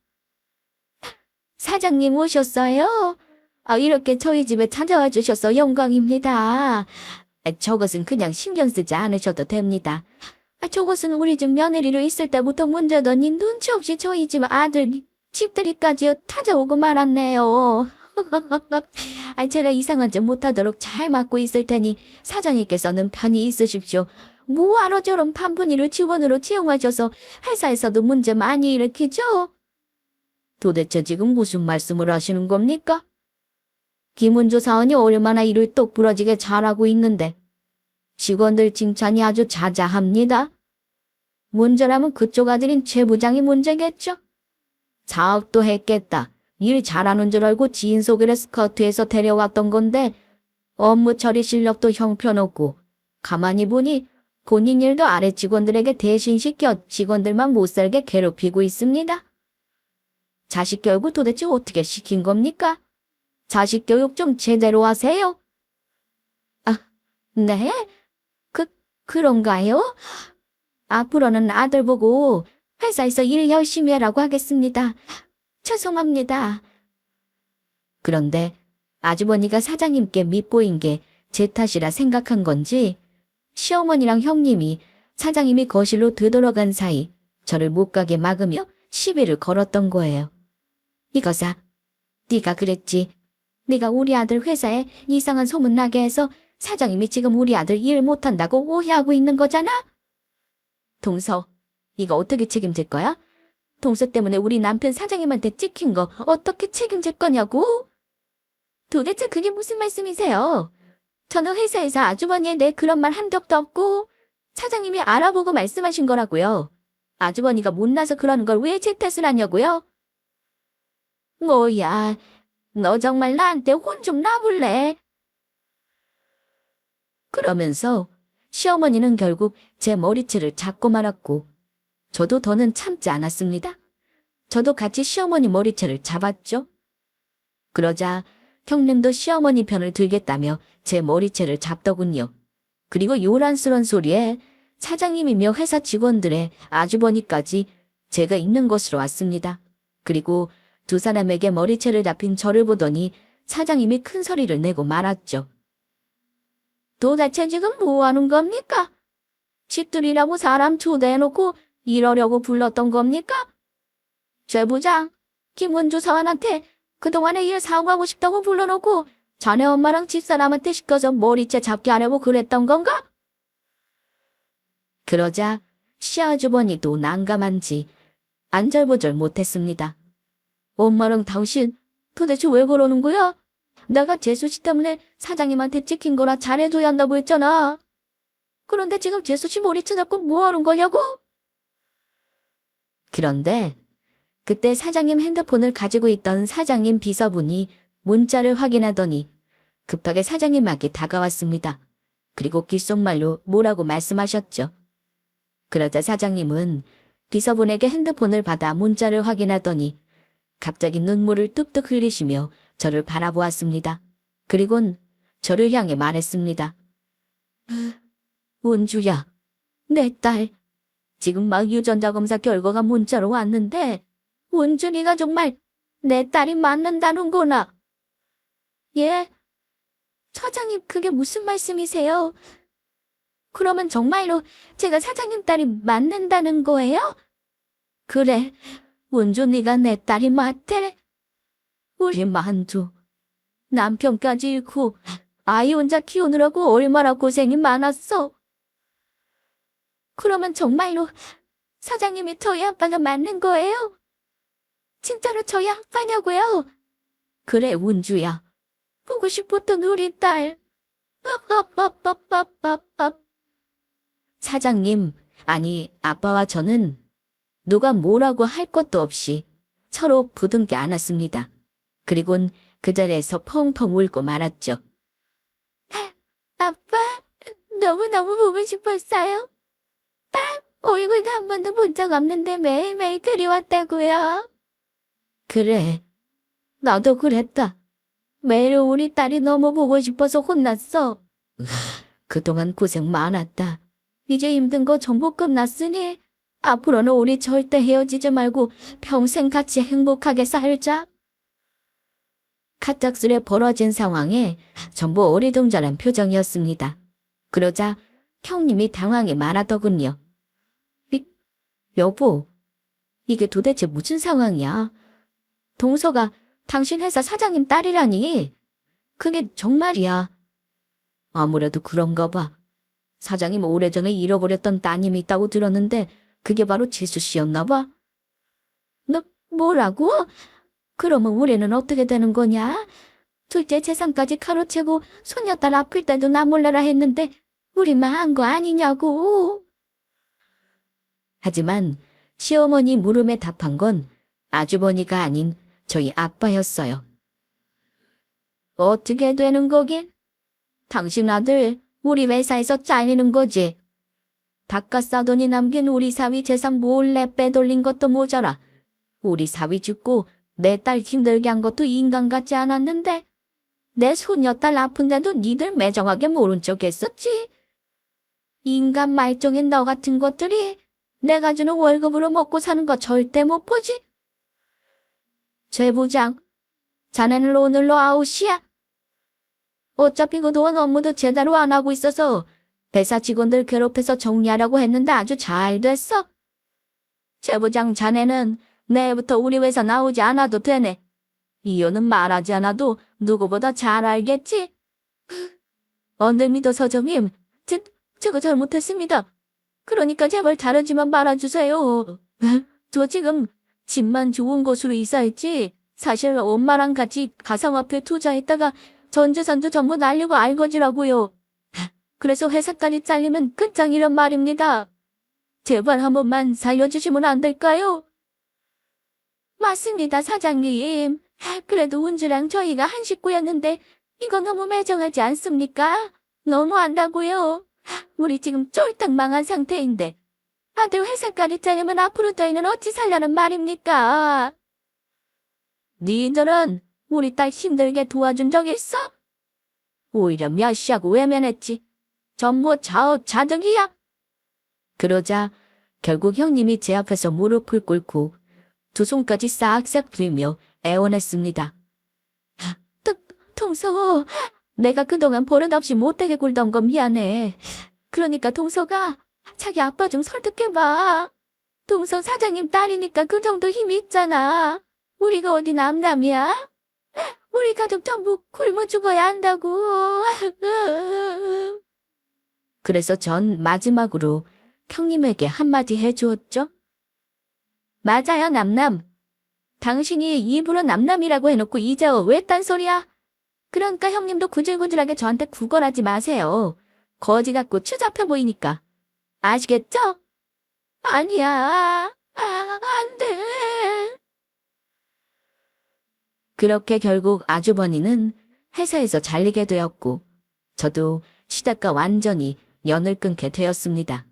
Speaker 1: 사장님 오셨어요? 이렇게 저희 집에 찾아와 주셔서 영광입니다. 저것은 그냥 신경 쓰지 않으셔도 됩니다. 저것은 우리 집 며느리로 있을 때부터 문제더니 눈치 없이 저희 집 아들 집들이까지 찾아오고 말았네요. 제가 이상한 짓 못하도록 잘 맡고 있을 테니 사장님께서는 편히 있으십시오. 뭐하러 저런 판분이를 직원으로 채용하셔서 회사에서도 문제 많이 일으키죠? 도대체 지금 무슨 말씀을 하시는 겁니까? 김은주 사원이 얼마나 일을 똑부러지게 잘하고 있는데 직원들 칭찬이 아주 자자합니다. 문제라면 그쪽 아들인 최 부장이 문제겠죠? 사업도 했겠다. 일 잘하는 줄 알고 지인 소개를 스커트해서 데려왔던 건데 업무 처리 실력도 형편없고 가만히 보니 본인 일도 아래 직원들에게 대신 시켜 직원들만 못살게 괴롭히고 있습니다. 자식 교육을 도대체 어떻게 시킨 겁니까? 자식 교육 좀 제대로 하세요. 네? 그런가요? 앞으로는 아들 보고 회사에서 일 열심히 하라고 하겠습니다. 죄송합니다. 그런데 아주버니가 사장님께 밉보인 게 제 탓이라 생각한 건지 시어머니랑 형님이 사장님이 거실로 되돌아간 사이 저를 못 가게 막으며 시비를 걸었던 거예요. 이거사, 네가 그랬지. 네가 우리 아들 회사에 이상한 소문 나게 해서 사장님이 지금 우리 아들 일 못한다고 오해하고 있는 거잖아? 동서, 이거 어떻게 책임질 거야? 동서 때문에 우리 남편 사장님한테 찍힌 거 어떻게 책임질 거냐고? 도대체 그게 무슨 말씀이세요? 저는 회사에서 아주버니에 내 그런 말 한 적도 없고 사장님이 알아보고 말씀하신 거라고요. 아주버니가 못나서 그러는 걸 왜 제 탓을 하냐고요? 뭐야, 너 정말 나한테 혼 좀 놔볼래? 그러면서 시어머니는 결국 제 머리채를 잡고 말았고 저도 더는 참지 않았습니다. 저도 같이 시어머니 머리채를 잡았죠. 그러자 형님도 시어머니 편을 들겠다며 제 머리채를 잡더군요. 그리고 요란스런 소리에 사장님이며 회사 직원들의 아주버니까지 제가 있는 곳으로 왔습니다. 그리고 두 사람에게 머리채를 잡힌 저를 보더니 사장님이 큰 소리를 내고 말았죠. 도대체 지금 뭐 하는 겁니까? 집들이라고 사람 초대해놓고 이러려고 불렀던 겁니까? 최 부장, 김은주 사원한테 그동안에 일 사고하고 싶다고 불러놓고 자네 엄마랑 집사람한테 시켜서 머리채 잡게 하려고 그랬던 건가? 그러자 시아주버니도 난감한지 안절부절 못했습니다. 엄마랑 당신 도대체 왜 그러는 거야? 내가 재수씨 때문에 사장님한테 찍힌 거라 잘해줘야 한다고 했잖아. 그런데 지금 재수씨 머리채 잡고 뭐 하는 거냐고? 그런데 그때 사장님 핸드폰을 가지고 있던 사장님 비서분이 문자를 확인하더니 급하게 사장님에게 다가왔습니다. 그리고 귓속말로 뭐라고 말씀하셨죠. 그러자 사장님은 비서분에게 핸드폰을 받아 문자를 확인하더니 갑자기 눈물을 뚝뚝 흘리시며 저를 바라보았습니다. 그리곤 저를 향해 말했습니다. 은주야, 내 딸, 지금 막 유전자 검사 결과가 문자로 왔는데 은준이가 정말 내 딸이 맞는다는구나. 예? 사장님, 그게 무슨 말씀이세요? 그러면 정말로 제가 사장님 딸이 맞는다는 거예요? 그래, 은준이가 내 딸이 맞대. 우리 만두, 남편까지 잃고 아이 혼자 키우느라고 얼마나 고생이 많았어. 그러면 정말로 사장님이 저희 아빠가 맞는 거예요? 진짜로 저희 아빠냐고요? 그래, 은주야. 보고 싶었던 우리 딸. 사장님, 아니 아빠와 저는 누가 뭐라고 할 것도 없이 서로 부둥켜 안았습니다. 그리곤 그 자리에서 펑펑 울고 말았죠. 아빠, 너무너무 보고 싶었어요. 딸, 얼굴도 한 번도 본 적 없는데 매일매일 그리웠다고요. 그래, 나도 그랬다. 매일 우리 딸이 너무 보고 싶어서 혼났어. 그동안 고생 많았다. 이제 힘든 거 전부 끝났으니 앞으로는 우리 절대 헤어지지 말고 평생 같이 행복하게 살자. 갑작스레 벌어진 상황에 전부 어리둥절한 표정이었습니다. 그러자 형님이 당황해 말하더군요. 여보, 이게 도대체 무슨 상황이야? 동서가 당신 회사 사장님 딸이라니. 그게 정말이야. 아무래도 그런가 봐. 사장님 오래전에 잃어버렸던 따님이 있다고 들었는데 그게 바로 지수 씨였나 봐. 너 뭐라고? 그러면 우리는 어떻게 되는 거냐? 둘째 재산까지 가로채고 손녀딸 아플 때도 나 몰라라 했는데 우리만 한 거 아니냐고. 하지만 시어머니 물음에 답한 건 아주버니가 아닌 저희 아빠였어요. 어떻게 되는 거긴? 당신 아들 우리 회사에서 잘리는 거지. 바깥 싸더니 남긴 우리 사위 재산 몰래 빼돌린 것도 모자라. 우리 사위 죽고 내 딸 힘들게 한 것도 인간 같지 않았는데 내 손녀딸 아픈데도 니들 매정하게 모른 척 했었지. 인간 말종인 너 같은 것들이 내가 주는 월급으로 먹고 사는 거 절대 못 보지. 최 부장, 자네는 오늘로 아웃이야. 어차피 그동안 업무도 제대로 안 하고 있어서 회사 직원들 괴롭혀서 정리하라고 했는데 아주 잘 됐어. 최 부장, 자네는
Speaker 2: 내일부터 우리 회사 나오지 않아도 되네. 이유는 말하지 않아도 누구보다 잘 알겠지? 언니 서점님, 제가 잘못했습니다. 그러니까 제발 다르지만 말아주세요. 저 지금 집만 좋은 곳으로 이사했지. 사실 엄마랑 같이 가상화폐 투자했다가 전 재산도 전부 날리고 알거지라고요. 그래서 회사까지 잘리면 끝장이란 말입니다. 제발 한 번만 살려주시면 안 될까요? 맞습니다, 사장님. 그래도 운주랑 저희가 한 식구였는데 이거 너무 매정하지 않습니까? 너무한다고요. 우리 지금 쫄딱 망한 상태인데 아들 회사까지 잘리면 앞으로 저희는 어찌 살려는 말입니까? 니들은 우리 딸 힘들게 도와준 적 있어? 오히려 멸시하고 외면했지. 전부 자득이야.
Speaker 1: 그러자 결국 형님이 제 앞에서 무릎을 꿇고 두 손까지 싹싹 빌며 애원했습니다.
Speaker 2: 동서, 내가 그동안 버릇없이 못되게 굴던 건 미안해. 그러니까 동서가 자기 아빠 좀 설득해봐. 동서 사장님 딸이니까 그 정도 힘이 있잖아. 우리가 어디 남남이야? 우리 가족 전부 굶어 죽어야 한다고.
Speaker 1: 그래서 전 마지막으로 형님에게 한마디 해주었죠.
Speaker 2: 맞아요, 남남. 당신이 입으로 남남이라고 해놓고 이제 왜 딴소리야? 그러니까 형님도 구질구질하게 저한테 구걸하지 마세요. 거지 같고 추잡해 보이니까. 아시겠죠? 아니야. 안 돼.
Speaker 1: 그렇게 결국 아주버니는 회사에서 잘리게 되었고 저도 시댁과 완전히 연을 끊게 되었습니다.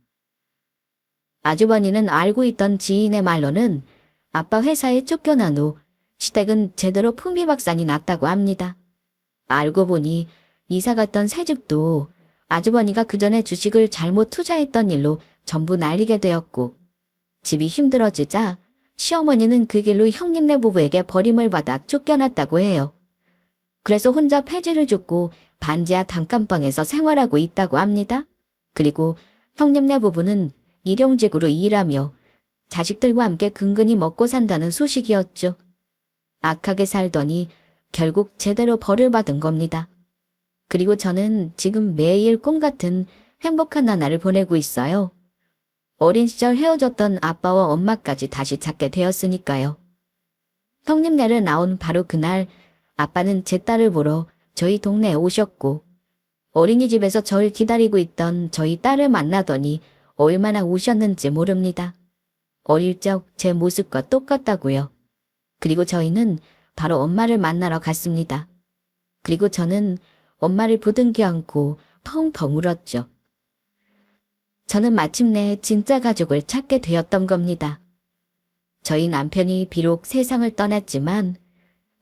Speaker 1: 아주버니는 알고 있던 지인의 말로는 아빠 회사에 쫓겨난 후 시댁은 제대로 풍비박산이 났다고 합니다. 알고 보니 이사 갔던 새 집도 아주버니가 그전에 주식을 잘못 투자했던 일로 전부 날리게 되었고 집이 힘들어지자 시어머니는 그 길로 형님네 부부에게 버림을 받아 쫓겨났다고 해요. 그래서 혼자 폐지를 줍고 반지하 단칸방에서 생활하고 있다고 합니다. 그리고 형님네 부부는 일용직으로 일하며 자식들과 함께 근근히 먹고 산다는 소식이었죠. 악하게 살더니 결국 제대로 벌을 받은 겁니다. 그리고 저는 지금 매일 꿈 같은 행복한 나날을 보내고 있어요. 어린 시절 헤어졌던 아빠와 엄마까지 다시 찾게 되었으니까요. 형님네를 나온 바로 그날 아빠는 제 딸을 보러 저희 동네에 오셨고 어린이집에서 저를 기다리고 있던 저희 딸을 만나더니 얼마나 우셨는지 모릅니다. 어릴 적 제 모습과 똑같다고요. 그리고 저희는 바로 엄마를 만나러 갔습니다. 그리고 저는 엄마를 부둥켜 안고 펑펑 울었죠. 저는 마침내 진짜 가족을 찾게 되었던 겁니다. 저희 남편이 비록 세상을 떠났지만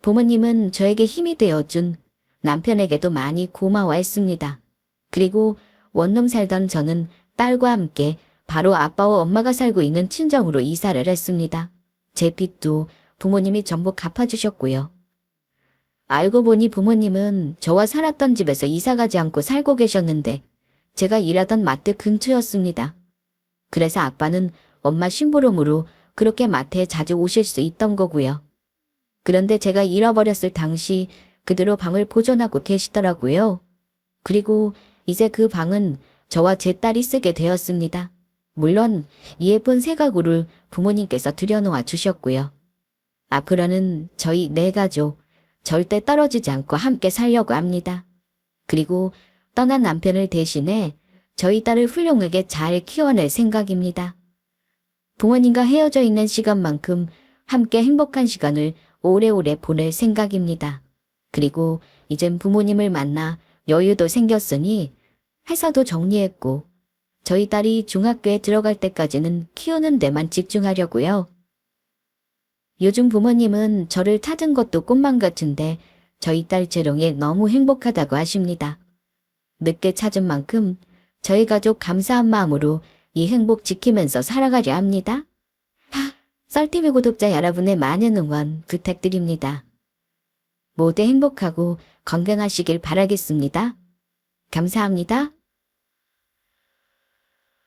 Speaker 1: 부모님은 저에게 힘이 되어준 남편에게도 많이 고마워했습니다. 그리고 원룸 살던 저는 딸과 함께 바로 아빠와 엄마가 살고 있는 친정으로 이사를 했습니다. 제 빚도 부모님이 전부 갚아주셨고요. 알고 보니 부모님은 저와 살았던 집에서 이사가지 않고 살고 계셨는데 제가 일하던 마트 근처였습니다. 그래서 아빠는 엄마 심부름으로 그렇게 마트에 자주 오실 수 있던 거고요. 그런데 제가 잃어버렸을 당시 그대로 방을 보존하고 계시더라고요. 그리고 이제 그 방은 저와 제 딸이 쓰게 되었습니다. 물론 이 예쁜 새 가구를 부모님께서 들여놓아 주셨고요. 앞으로는 저희 네 가족 절대 떨어지지 않고 함께 살려고 합니다. 그리고 떠난 남편을 대신해 저희 딸을 훌륭하게 잘 키워낼 생각입니다. 부모님과 헤어져 있는 시간만큼 함께 행복한 시간을 오래오래 보낼 생각입니다. 그리고 이젠 부모님을 만나 여유도 생겼으니 회사도 정리했고 저희 딸이 중학교에 들어갈 때까지는 키우는 데만 집중하려고요. 요즘 부모님은 저를 찾은 것도 꿈만 같은데 저희 딸 재롱이 너무 행복하다고 하십니다. 늦게 찾은 만큼 저희 가족 감사한 마음으로 이 행복 지키면서 살아가려 합니다. 썰TV 구독자 여러분의 많은 응원 부탁드립니다. 모두 행복하고 건강하시길 바라겠습니다. 감사합니다.